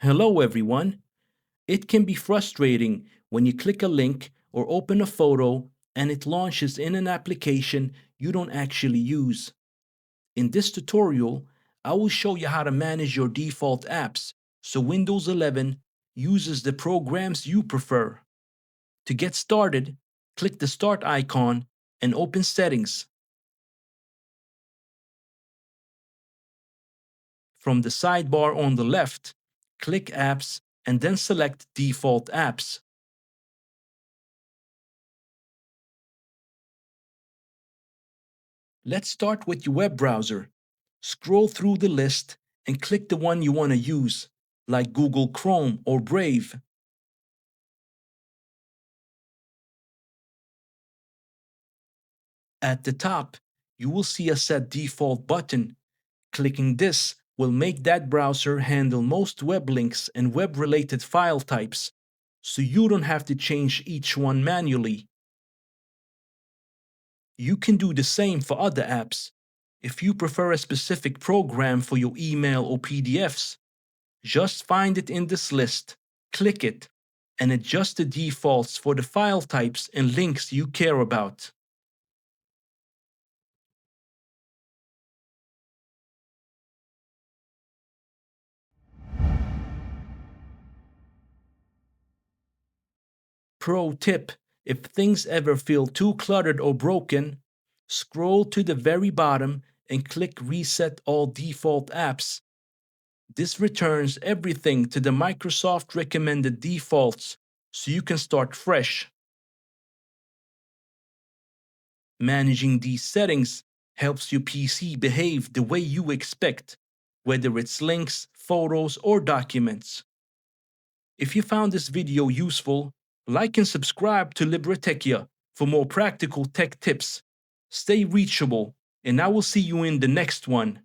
Hello, everyone. It can be frustrating when you click a link or open a photo and it launches in an application you don't actually use. In this tutorial, I will show you how to manage your default apps so Windows 11 uses the programs you prefer. To get started, click the Start icon and open Settings. From the sidebar on the left, click Apps and then select Default Apps. Let's start with your web browser. Scroll through the list and click the one you want to use, like Google Chrome or Brave. At the top, you will see a Set Default button. Clicking this will make that browser handle most web links and web-related file types, so you don't have to change each one manually. You can do the same for other apps. If you prefer a specific program for your email or PDFs, just find it in this list, click it, and adjust the defaults for the file types and links you care about. Pro tip: if things ever feel too cluttered or broken, scroll to the very bottom and click Reset All Default Apps. This returns everything to the Microsoft recommended defaults so you can start fresh. Managing these settings helps your PC behave the way you expect, whether it's links, photos, or documents. If you found this video useful, like and subscribe to Libretechia for more practical tech tips. Stay reachable, and I will see you in the next one.